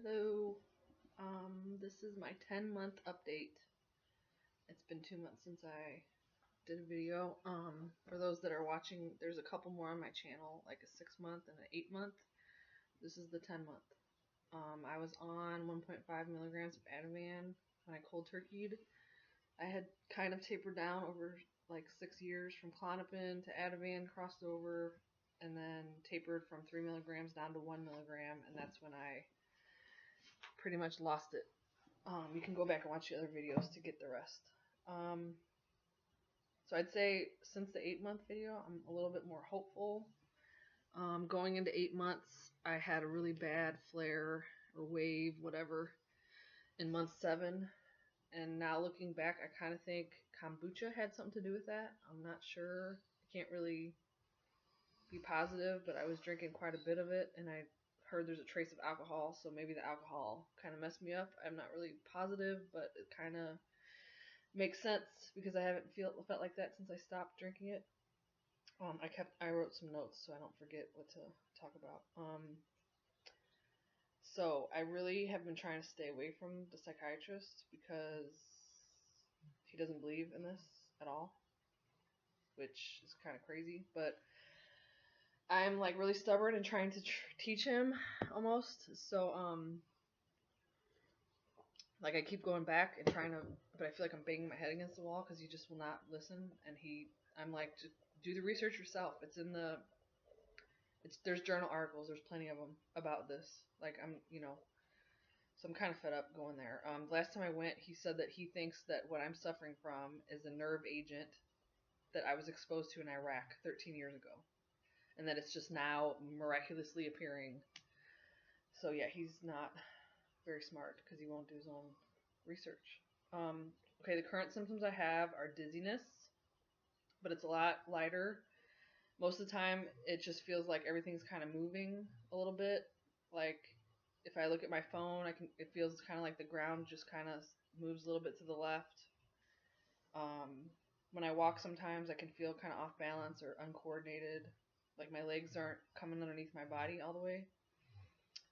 Hello. This is my 10-month update. It's been 2 months since I did a video. For those that are watching, there's a couple more on my channel, like a 6-month and an 8-month. This is the 10-month. I was on 1.5 milligrams of Ativan when I cold turkeyed. I had kind of tapered down over like 6 years from Klonopin to Ativan, crossed over, and then tapered from 3 milligrams down to 1 milligram, and that's when I pretty much lost it. You can go back and watch the other videos to get the rest. So I'd say since the 8-month video, I'm a little bit more hopeful. Going into 8 months, I had a really bad flare or wave, whatever, in month 7. And now looking back, I kind of think kombucha had something to do with that. I'm not sure. I can't really be positive, but I was drinking quite a bit of it, and I heard there's a trace of alcohol, so maybe the alcohol kind of messed me up. I'm not really positive, but it kind of makes sense because I haven't felt like that since I stopped drinking it. I wrote some notes so I don't forget what to talk about. So I really have been trying to stay away from the psychiatrist because he doesn't believe in this at all, which is kind of crazy, but I'm like really stubborn and trying to teach him almost. So like I keep going back and trying to, but I feel like I'm banging my head against the wall because he just will not listen. And I'm like, just do the research yourself. There's journal articles. There's plenty of them about this. Like so I'm kind of fed up going there. The last time I went, he said that he thinks that what I'm suffering from is a nerve agent that I was exposed to in Iraq 13 years ago, and that it's just now miraculously appearing. So yeah, he's not very smart because he won't do his own research. Okay, the current symptoms I have are dizziness, but it's a lot lighter. Most of the time, it just feels like everything's kind of moving a little bit. Like if I look at my phone, it feels kind of like the ground just kind of moves a little bit to the left. When I walk, sometimes I can feel kind of off balance or uncoordinated, like my legs aren't coming underneath my body all the way.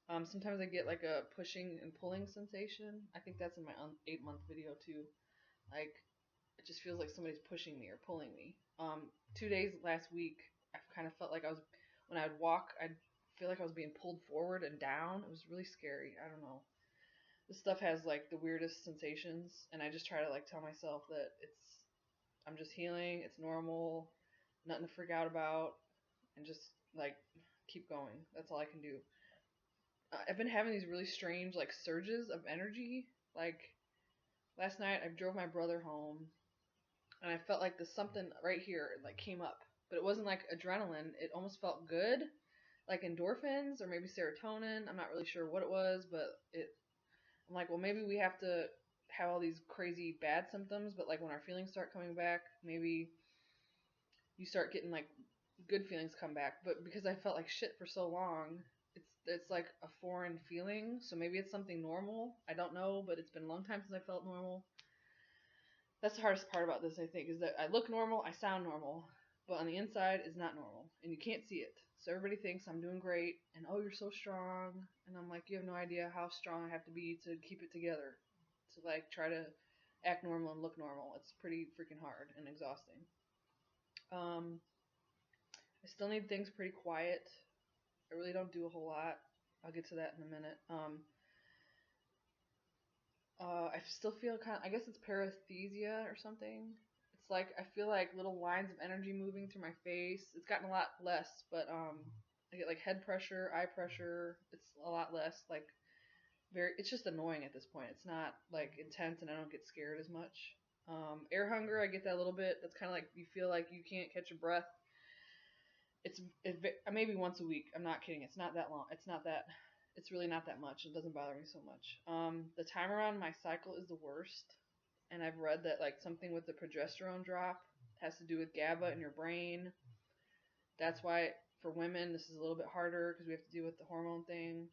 Sometimes I get like a pushing and pulling sensation. I think that's in my 8-month video too. Like it just feels like somebody's pushing me or pulling me. 2 days last week, I kind of felt like when I would walk, I'd feel like I was being pulled forward and down. It was really scary. I don't know. This stuff has like the weirdest sensations, and I just try to like tell myself that I'm just healing. It's normal, nothing to freak out about, and just like keep going. That's all I can do. I've been having these really strange like surges of energy. Like last night, I drove my brother home, and I felt like there's something right here like came up, but it wasn't like adrenaline. It almost felt good, like endorphins or maybe serotonin. I'm not really sure what it was, but I'm like, well, maybe we have to have all these crazy bad symptoms, but like when our feelings start coming back, maybe you start getting like good feelings come back. But because I felt like shit for so long, it's like a foreign feeling. So maybe it's something normal. I don't know, but it's been a long time since I felt normal. That's the hardest part about this, I think, is that I look normal, I sound normal, but on the inside is not normal, and you can't see it. So everybody thinks I'm doing great, and oh, you're so strong, and I'm like, you have no idea how strong I have to be to keep it together, to like try to act normal and look normal. It's pretty freaking hard and exhausting. I still need things pretty quiet. I really don't do a whole lot. I'll get to that in a minute. I still feel I guess it's paresthesia or something. It's like I feel like little lines of energy moving through my face. It's gotten a lot less, but I get like head pressure, eye pressure. It's a lot less. Like it's just annoying at this point. It's not like intense, and I don't get scared as much. Air hunger, I get that a little bit. That's kind of like you feel like you can't catch your breath. It's maybe once a week. I'm not kidding. It's not that long. It's really not that much. It doesn't bother me so much. The time around my cycle is the worst, and I've read that like something with the progesterone drop has to do with GABA in your brain. That's why for women this is a little bit harder because we have to deal with the hormone thing.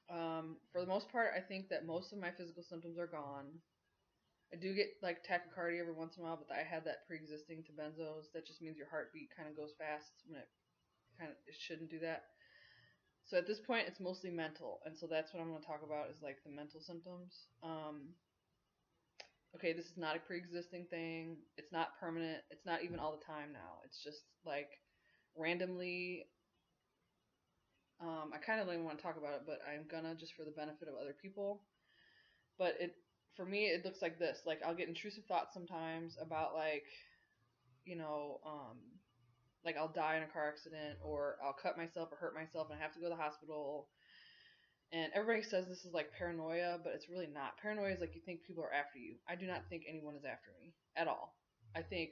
For the most part, I think that most of my physical symptoms are gone. I do get like tachycardia every once in a while, but I had that pre-existing to benzos. That just means your heartbeat kind of goes fast when it shouldn't do that. So at this point, it's mostly mental, and so that's what I'm going to talk about is like the mental symptoms. Okay, this is not a pre-existing thing. It's not permanent. It's not even all the time now. It's just like randomly. I kind of don't even want to talk about it, but I'm gonna just for the benefit of other people. But for me, it looks like this. Like I'll get intrusive thoughts sometimes about like, you know, like I'll die in a car accident or I'll cut myself or hurt myself and I have to go to the hospital. And everybody says this is like paranoia, but it's really not. Paranoia is like you think people are after you. I do not think anyone is after me at all. I think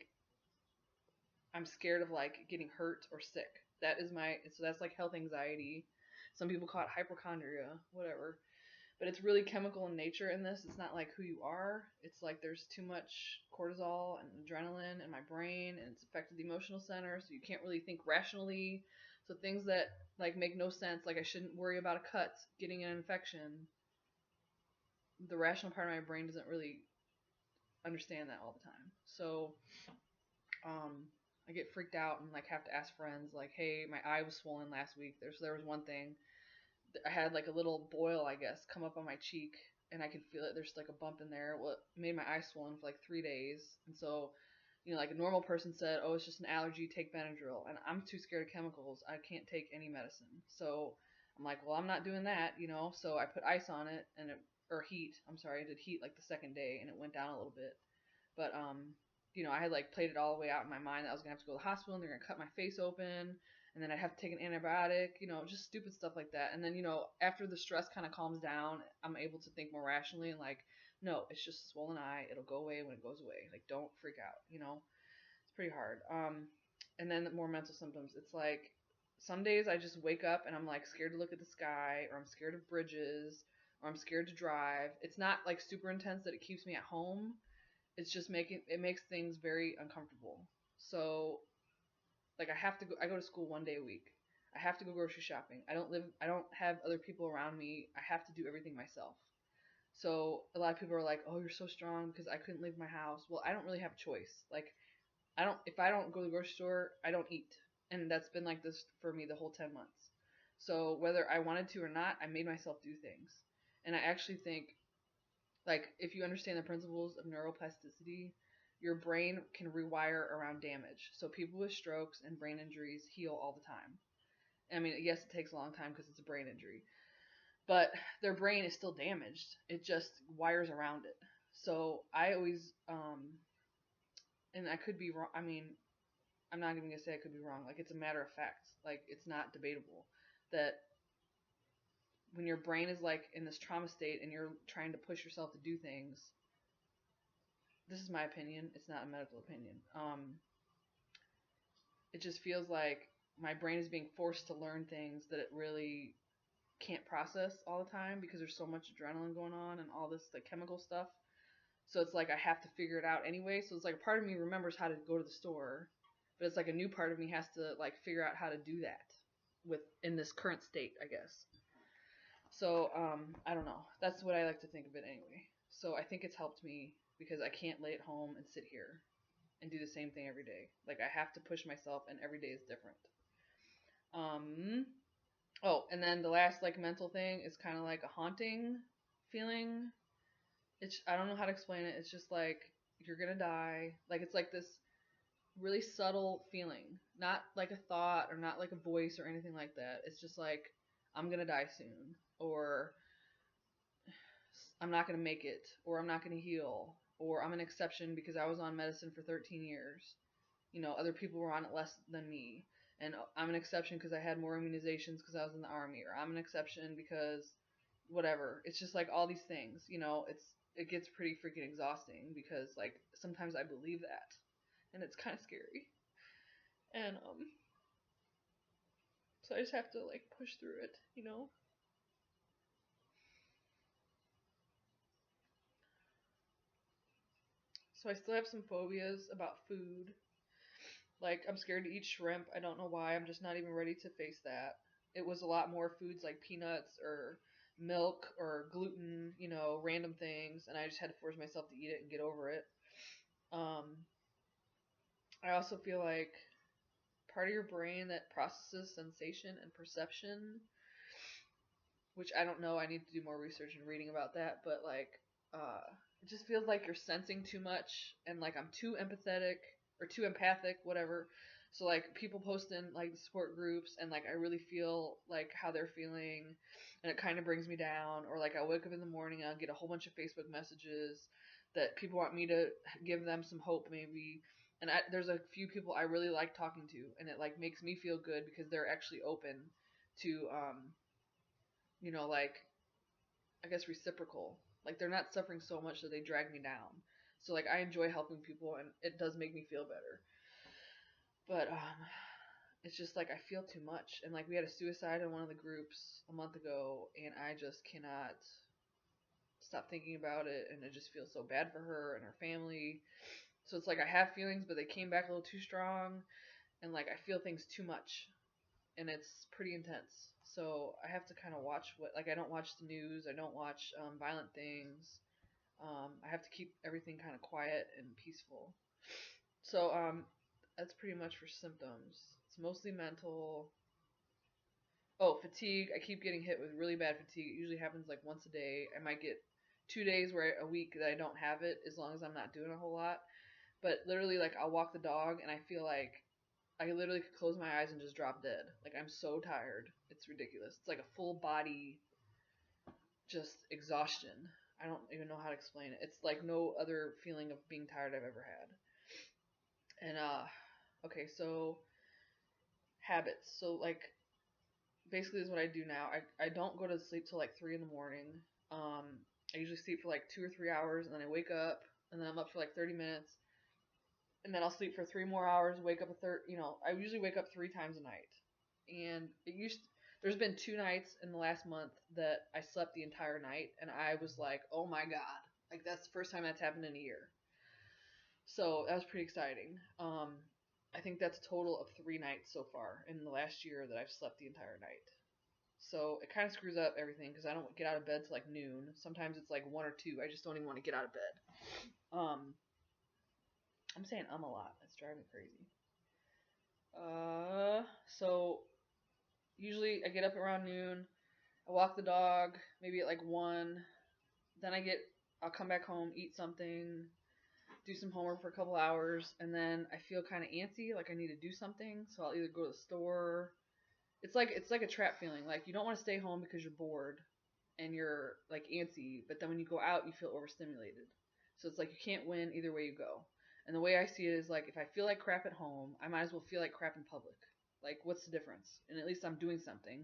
I'm scared of like getting hurt or sick. So that's like health anxiety. Some people call it hypochondria, whatever. But it's really chemical in nature in this. It's not like who you are. It's like there's too much cortisol and adrenaline in my brain and it's affected the emotional center, so you can't really think rationally. So things that like make no sense, like I shouldn't worry about a cut, getting an infection, the rational part of my brain doesn't really understand that all the time. So I get freaked out and like have to ask friends like, "Hey, my eye was swollen last week." There was one thing I had like a little boil, I guess, come up on my cheek, and I could feel it. There's like a bump in there. Well, it made my eye swollen for like 3 days, and so, like a normal person said, "Oh, it's just an allergy. Take Benadryl." And I'm too scared of chemicals. I can't take any medicine. So I'm like, "Well, I'm not doing that." So I put ice on it or heat. I'm sorry, I did heat like the second day, and it went down a little bit. But I had like played it all the way out in my mind that I was gonna have to go to the hospital and they're gonna cut my face open and then I'd have to take an antibiotic, just stupid stuff like that. And then, after the stress kind of calms down, I'm able to think more rationally and like, no, it's just a swollen eye. It'll go away when it goes away. Like, don't freak out. It's pretty hard. And then more mental symptoms. It's like some days I just wake up and I'm like scared to look at the sky or I'm scared of bridges or I'm scared to drive. It's not like super intense that it keeps me at home. It's just it makes things very uncomfortable. So like I go to school 1 day a week. I have to go grocery shopping. I don't have other people around me. I have to do everything myself. So a lot of people are like, "Oh, you're so strong because I couldn't leave my house." Well, I don't really have a choice. Like if I don't go to the grocery store, I don't eat. And that's been like this for me the whole 10 months. So whether I wanted to or not, I made myself do things. And I actually think like if you understand the principles of neuroplasticity, your brain can rewire around damage. So people with strokes and brain injuries heal all the time. I mean, yes, it takes a long time because it's a brain injury, but their brain is still damaged. It just wires around it. So I always, and I could be wrong. I mean, I'm not even gonna say I could be wrong. Like it's a matter of fact. Like it's not debatable that when your brain is like in this trauma state and you're trying to push yourself to do things, this is my opinion. It's not a medical opinion. It just feels like my brain is being forced to learn things that it really can't process all the time because there's so much adrenaline going on and all this like chemical stuff. So it's like I have to figure it out anyway. So it's like a part of me remembers how to go to the store, but it's like a new part of me has to like figure out how to do that in this current state, I guess. So I don't know. That's what I like to think of it anyway. So I think it's helped me because I can't lay at home and sit here and do the same thing every day. Like I have to push myself, and every day is different. Oh, and then the last like mental thing is kind of like a haunting feeling. I don't know how to explain it. It's just like you're gonna die. Like it's like this really subtle feeling, not like a thought or not like a voice or anything like that. It's just like I'm gonna die soon, or I'm not gonna make it, or I'm not gonna heal, or I'm an exception because I was on medicine for 13 years. Other people were on it less than me. And I'm an exception because I had more immunizations because I was in the army, or I'm an exception because whatever. It's just like all these things, it gets pretty freaking exhausting because like sometimes I believe that, and it's kind of scary. And so I just have to like push through it. So I still have some phobias about food. Like, I'm scared to eat shrimp. I don't know why. I'm just not even ready to face that. It was a lot more foods like peanuts or milk or gluten, random things, and I just had to force myself to eat it and get over it. Um, I also feel like part of your brain that processes sensation and perception which I don't know. I need to do more research and reading about that, but like, it just feels like you're sensing too much, and like I'm too empathetic or too empathic, whatever. So like people post in like the support groups, and like I really feel like how they're feeling, and it kind of brings me down. Or like I wake up in the morning, and I'll get a whole bunch of Facebook messages that people want me to give them some hope, maybe. And there's a few people I really like talking to, and it like makes me feel good because they're actually open to like, I guess, reciprocal. Like they're not suffering so much that they drag me down. So like I enjoy helping people, and it does make me feel better. But it's just like I feel too much. And like we had a suicide in one of the groups a month ago, and I just cannot stop thinking about it, and it just feels so bad for her and her family. So it's like I have feelings, but they came back a little too strong, and like I feel things too much, and it's pretty intense. So I have to kind of watch what, like I don't watch the news, I don't watch violent things. I have to keep everything kind of quiet and peaceful. So that's pretty much for symptoms. It's mostly mental. Oh, fatigue. I keep getting hit with really bad fatigue. It usually happens like once a day. I might get 2 days where a week that I don't have it, as long as I'm not doing a whole lot. But literally, like I'll walk the dog, and I feel like I literally could close my eyes and just drop dead. Like I'm so tired. It's ridiculous. It's like a full body just exhaustion. I don't even know how to explain it. It's like no other feeling of being tired I've ever had. And okay, so habits. So like basically this is what I do now. I don't go to sleep till like 3 in the morning. I usually sleep for like 2 or 3 hours, and then I wake up, and then I'm up for like 30 minutes, and then I'll sleep for 3 more hours, wake up a third. I usually wake up 3 times a night, and there's been 2 nights in the last month that I slept the entire night, and I was like, oh my god, like that's the first time that's happened in a year. So that was pretty exciting. I think that's a total of 3 nights so far in the last year that I've slept the entire night. So it kind of screws up everything because I don't get out of bed till like noon. Sometimes it's like 1 or 2. I just don't even want to get out of bed. I'm saying a lot. That's driving me crazy. So usually I get up around noon. I walk the dog maybe at like 1. Then I'll come back home, eat something, do some homework for a couple hours, and then I feel kind of antsy, like I need to do something. So I'll either go to the store. It's like a trap feeling. Like you don't want to stay home because you're bored and you're like antsy, but then when you go out, you feel overstimulated. So it's like you can't win either way you go. And the way I see it is like if I feel like crap at home, I might as well feel like crap in public. Like what's the difference? And at least I'm doing something,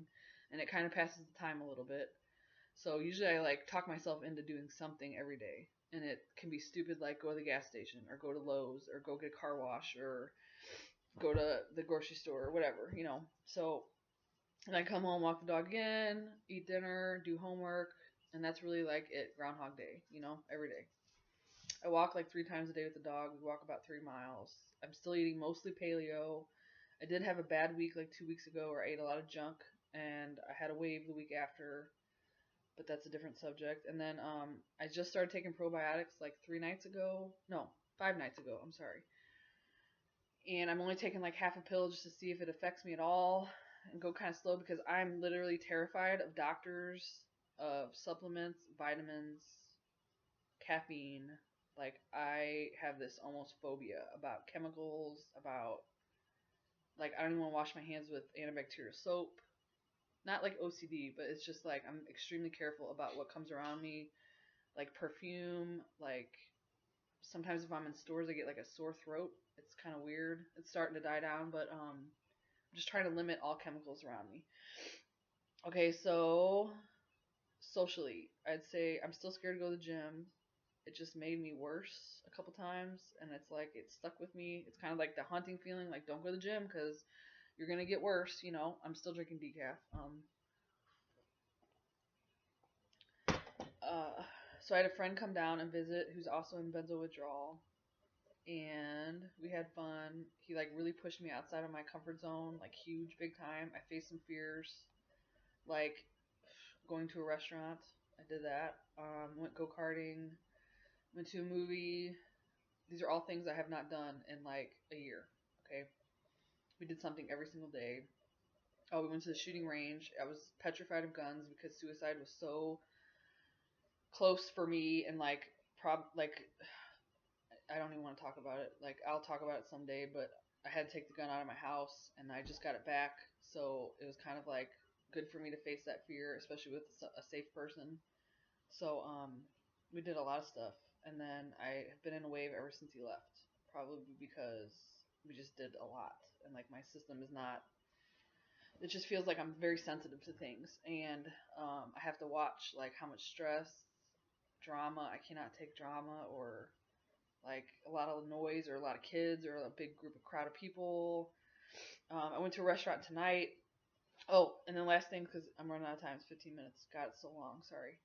and it kind of passes the time a little bit. So usually I like talk myself into doing something every day. And it can be stupid, like go to the gas station or go to Lowe's or go get a car wash or go to the grocery store or whatever. So, and I come home, walk the dog again, eat dinner, do homework, and that's really like it, Groundhog Day, every day. I walk like 3 times a day with the dog. We walk about 3 miles. I'm still eating mostly paleo. I did have a bad week like 2 weeks ago where I ate a lot of junk, and I had a wave the week after, but that's a different subject. And then I just started taking probiotics like 3 nights ago. No, 5 nights ago. I'm sorry. And I'm only taking like half a pill just to see if it affects me at all, and go kind of slow because I'm literally terrified of doctors, of supplements, vitamins, caffeine. Like I have this almost phobia about chemicals, about like I don't even want to wash my hands with antibacterial soap. Not like OCD, but it's just like I'm extremely careful about what comes around me, like perfume, like sometimes if I'm in stores I get like a sore throat. It's kind of weird. It's starting to die down, but I'm just trying to limit all chemicals around me. Okay, so socially, I'd say I'm still scared to go to the gym. It just made me worse a couple times, and it's like it stuck with me. It's kind of like the haunting feeling, like don't go to the gym because you're gonna get worse. I'm still drinking decaf. So I had a friend come down and visit who's also in benzo withdrawal, and we had fun. He like really pushed me outside of my comfort zone, like huge, big time. I faced some fears, like going to a restaurant. I did that. Went go-karting, went to a movie. These are all things I have not done in like a year. Okay. We did something every single day. Oh, we went to the shooting range. I was petrified of guns because suicide was so close for me, and like I don't even want to talk about it. Like I'll talk about it someday, but I had to take the gun out of my house and I just got it back, so it was kind of like good for me to face that fear, especially with a safe person. So we did a lot of stuff, and then I have been in a wave ever since he left. Probably because we just did a lot, and like my system is not. It just feels like I'm very sensitive to things, and I have to watch like how much stress, drama. I cannot take drama or like a lot of noise or a lot of kids or a big group of crowd of people. I went to a restaurant tonight. Oh, and then last thing, because I'm running out of time, it's 15 minutes. God, it's so long. Sorry.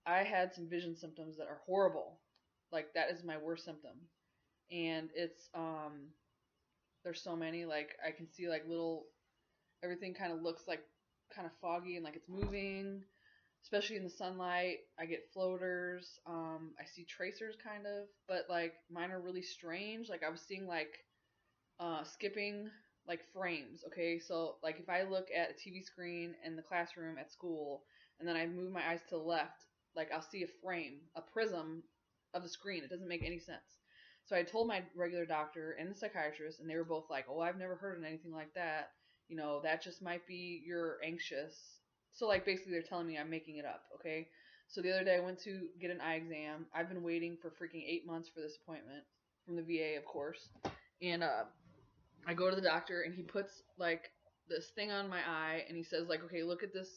I had some vision symptoms that are horrible. Like that is my worst symptom, and it's there's so many. Like I can see like little everything kind of looks like kind of foggy and like it's moving, especially in the sunlight. I get floaters. I see tracers kind of, but like mine are really strange. Like I was seeing like skipping like frames. Okay, so like if I look at a TV screen in the classroom at school, and then I move my eyes to the left, like I'll see a frame, a prism of the screen. It doesn't make any sense. So I told my regular doctor and the psychiatrist, and they were both like, "Oh, I've never heard of anything like that. You know, that just might be you're anxious." So like basically they're telling me I'm making it up. Okay. So the other day I went to get an eye exam. I've been waiting for freaking 8 months for this appointment from the VA, of course. And I go to the doctor and he puts like this thing on my eye and he says like, okay, look at this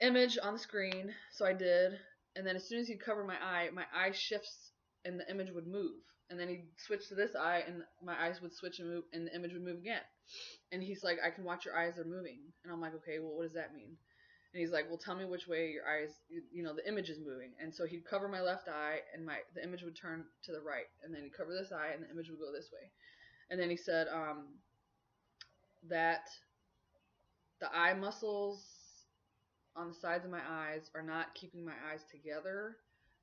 image on the screen. So I did, and then as soon as he'd cover my eye shifts and the image would move. And then he'd switch to this eye and my eyes would switch and move and the image would move again. And he's like, I can watch your eyes are moving. And I'm like, okay, well, what does that mean? And he's like, well, tell me which way your eyes, the image is moving. And so he'd cover my left eye and the image would turn to the right. And then he'd cover this eye and the image would go this way. And then he said that the eye muscles on the sides of my eyes are not keeping my eyes together.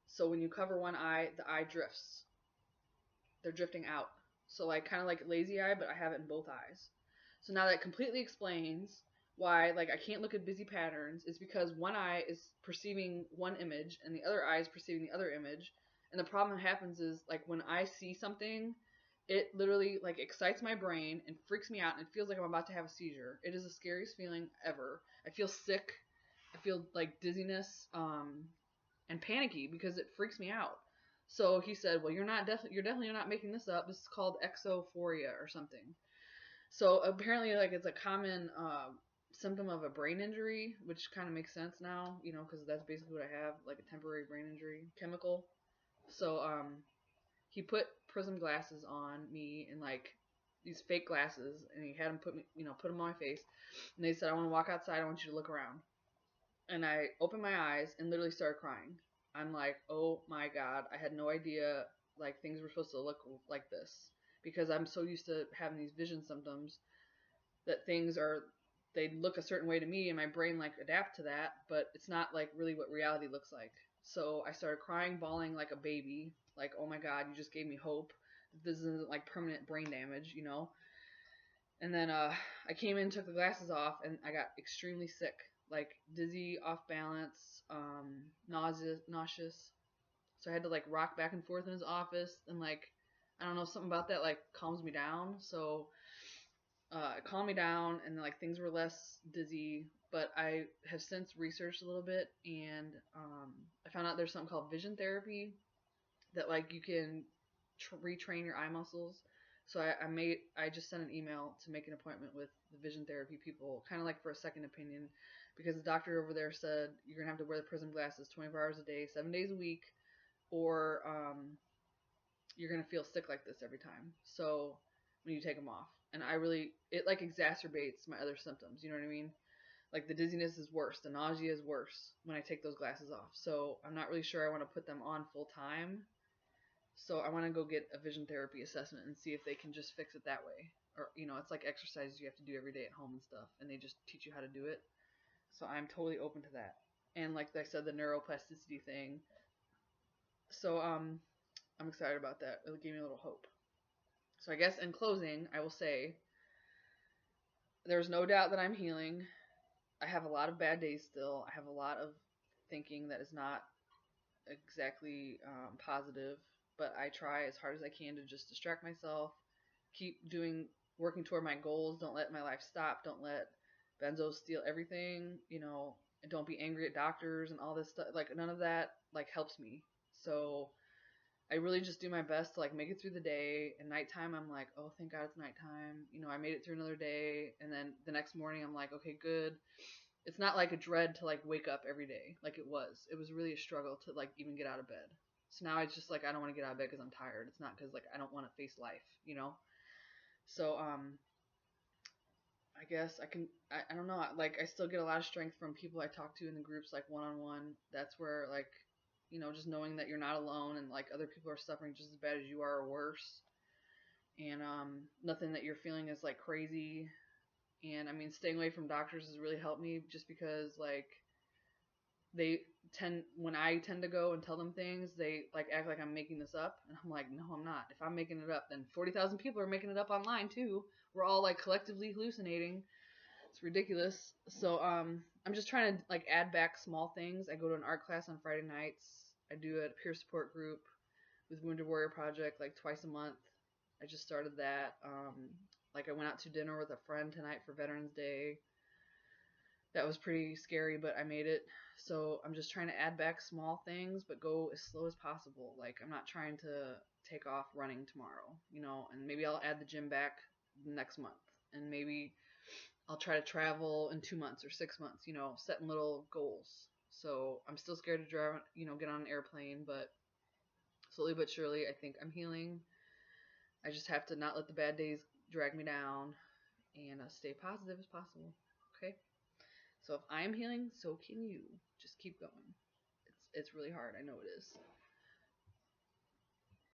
So when you cover one eye, the eye drifts. They're drifting out. So like kind of like lazy eye, but I have it in both eyes. So now that completely explains why like I can't look at busy patterns. Is because one eye is perceiving one image and the other eye is perceiving the other image. And the problem that happens is like when I see something, it literally like excites my brain and freaks me out and it feels like I'm about to have a seizure. It is the scariest feeling ever. I feel sick. I feel like dizziness and panicky because it freaks me out. So he said, "Well, you're definitely not making this up. This is called exophoria or something." So apparently, like it's a common symptom of a brain injury, which kind of makes sense now, because that's basically what I have, like a temporary brain injury, chemical. So he put prism glasses on me and like these fake glasses, and he had them put them on my face, and they said, "I want to walk outside. I want you to look around." And I opened my eyes and literally started crying. I'm like, oh my God, I had no idea like things were supposed to look like this because I'm so used to having these vision symptoms that they look a certain way to me and my brain like adapt to that, but it's not like really what reality looks like. So I started crying, bawling like a baby, like, oh my God, you just gave me hope. This isn't like permanent brain damage. And then I came in, took the glasses off, and I got extremely sick, like dizzy, off balance, nauseous. So I had to like rock back and forth in his office, and like I don't know, something about that like calms me down. So it calmed me down, and like things were less dizzy. But I have since researched a little bit, and I found out there's something called vision therapy that like you can retrain your eye muscles. So I just sent an email to make an appointment with the vision therapy people, kind of like for a second opinion, because the doctor over there said you're gonna have to wear the prism glasses 24 hours a day, 7 days a week, or you're gonna feel sick like this every time. So when you take them off, and it like exacerbates my other symptoms. You know what I mean? Like the dizziness is worse, the nausea is worse when I take those glasses off. So I'm not really sure I want to put them on full time. So I want to go get a vision therapy assessment and see if they can just fix it that way. Or, it's like exercises you have to do every day at home and stuff, and they just teach you how to do it. So I'm totally open to that. And like I said, the neuroplasticity thing. So I'm excited about that. It gave me a little hope. So I guess in closing, I will say there's no doubt that I'm healing. I have a lot of bad days still. I have a lot of thinking that is not exactly positive, but I try as hard as I can to just distract myself, keep working toward my goals. Don't let my life stop. Don't let benzo steal everything. And don't be angry at doctors and all this stuff. Like none of that like helps me. So I really just do my best to like make it through the day. And nighttime, I'm like, oh, thank God it's nighttime. I made it through another day. And then the next morning, I'm like, okay, good. It's not like a dread to like wake up every day like it was. It was really a struggle to like even get out of bed. So now it's just like I don't want to get out of bed because I'm tired. It's not because like I don't want to face life. So I guess I can. I don't know. Like I still get a lot of strength from people I talk to in the groups, like one on one. That's where like just knowing that you're not alone and like other people are suffering just as bad as you are or worse, and nothing that you're feeling is like crazy. And I mean, staying away from doctors has really helped me just because like they when I tend to go and tell them things, they like act like I'm making this up, and I'm like, no, I'm not. If I'm making it up, then 40,000 people are making it up online too. We're all like collectively hallucinating. It's ridiculous. So I'm just trying to like add back small things. I go to an art class on Friday nights. I do a peer support group with Wounded Warrior Project like twice a month. I just started that. Like I went out to dinner with a friend tonight for Veterans Day. That was pretty scary, but I made it. So I'm just trying to add back small things, but go as slow as possible. Like I'm not trying to take off running tomorrow, and maybe I'll add the gym back next month, and maybe I'll try to travel in 2 months or 6 months. Setting little goals. So I'm still scared to drive, get on an airplane, but slowly but surely, I think I'm healing. I just have to not let the bad days drag me down and stay positive as possible. Okay. So if I'm healing, so can you. Just keep going. It's really hard. I know it is.